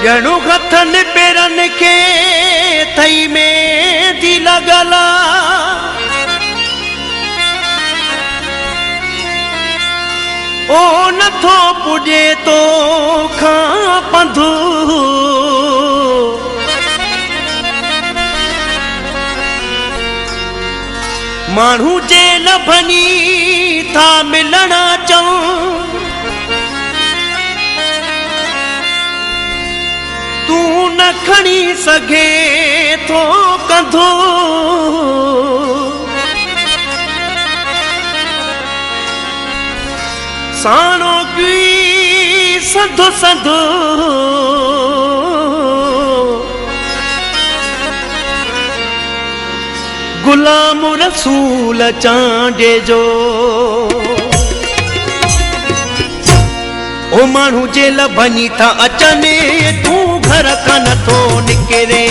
ॼणु हथनि पेरनि खे थई में थी लॻल ओ नथो पुॼे तो खां पंधु माण्हू जे लभनी था मिलण अचऊं तू न खणी सघे थो कंधो साणो की संधो संधो गुलाम रसूल चांडे जो ओ माण्हू जे लभनी था अचनि तू घर खां नथो निकिरे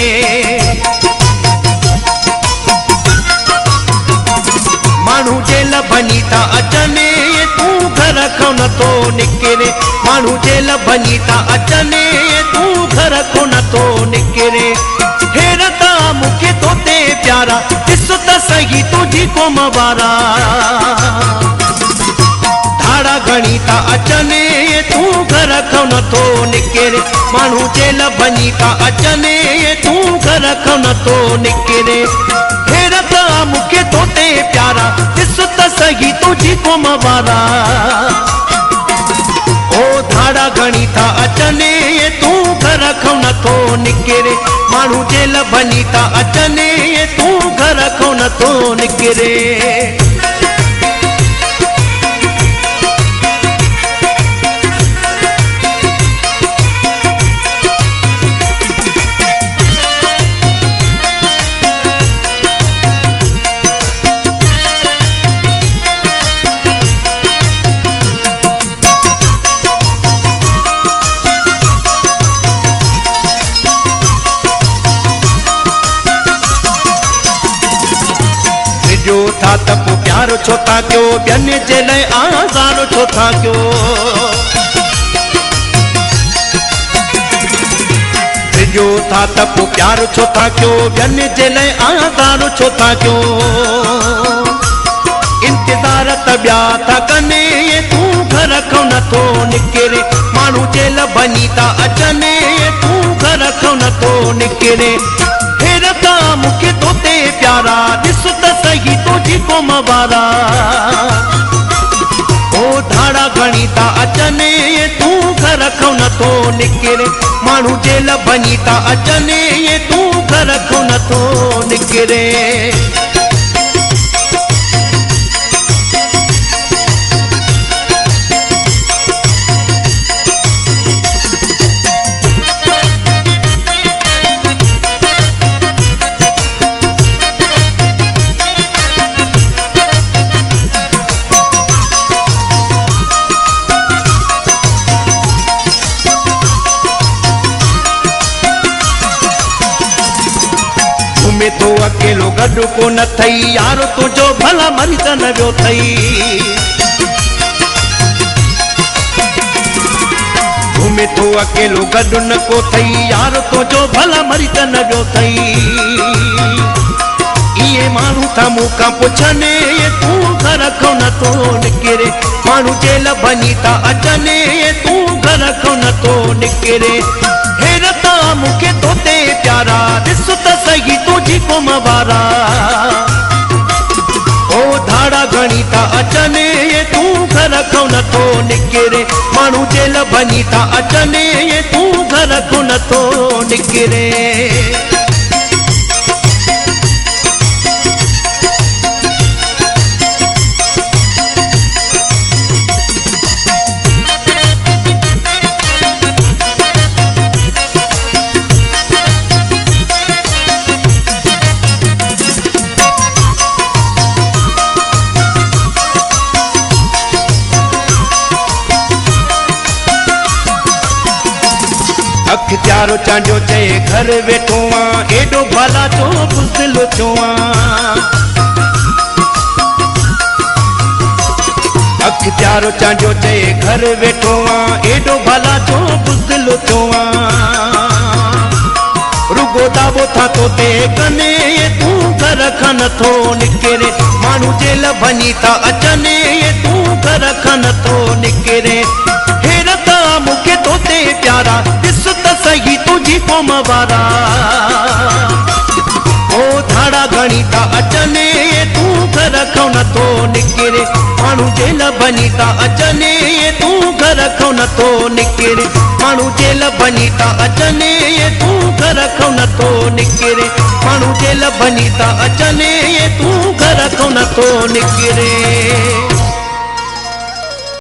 माण्हू जे लभनी था अचनि तू घर खां नथो निकिरे माण्हू जे लभनी था अचनि तू घर खां नथो निकिरे हेरता मूंखे तोते प्यारा ॾिस त सही तुंहिंजी क़ौम वारा धाड़ा घणी था अचनि तू घर खां नथो निकिरे माण्हू जे लभनी था अचनि तू घर खां नथो निकिरे हेरता मूंखे तोते प्यारा ॾिस त सही तुंहिंजी क़ौम वारा ओ धाड़ा घणी था अचनि तू घर खां नथो निकिरे माण्हू जे लभनी था अचनि तू घर खां नथो निकिरे था त पोइ प्यारो छो था कयो ॿियनि जे लाइ आज़ार छो था कयो विझो था त पोइ प्यारो छो था कयो ॿियनि जे लाइ आज़ार छो था कयो इंतज़ार त ॿिया था कनि तू घर खां नथो निकिरे माण्हू जे लभनी था अचनि तू घर खां नथो निकिरे हेरता मूंखे तोते प्यारा ॾिस त सही तुंहिंजी क़ौम वारा ओ धाड़ा घणी था अचनि तू घर खां नथो निकिरे माण्हू जे लभनी था अचनि तू घर खां नथो निकिरे घुमे तो अकेलो गॾु को न थई यारो तुंहिंजो भला मरी त न वियो थई घुमे तो अकेलो गॾु न को थई यारो तुंहिंजो भला मरी त न वियो थई इहे माण्हू था मूंखां पुछनि तू घर खां नथो निकिरे माण्हू जे लभनी था अचनि तू घर खां नथो निकिरे हेरता मूंखे तोते प्यारा ॾिस त सही तुंहिंजी क़ौम वारा ओ धाड़ा घणी था अचनि तू घर खां नथो निकिरे माण्हू जे लभनी था अचनि तू घर खां नथो निकिरे अख्तियारो चांडियो चए घर वेठो आं एॾो भला छो बुज़दिल छो आं अख्तियारो चांडियो चए घर वेठो आं एॾो भला छो बुज़दिल छो आं दाबो था तो ते कने तू घर खां नथो निकिरे माण्हू जेल भञी था अचनि तू घर खां नथो निकिरे हैरत मूंखे तो ते प्यारा ॾिस त सही तुंहिंजी क़ौम वारा ओ धाड़ा घणी था अचनि तू घर खां नथो निकिरे माण्हू जेल भञी था अचनि तू घर खां नथो निकिरे माण्हू जेल भञी था अचनि तू घर खां नथो निकिरे माण्हू जेल भञी था अचनि तू घर खां नथो निकिरे।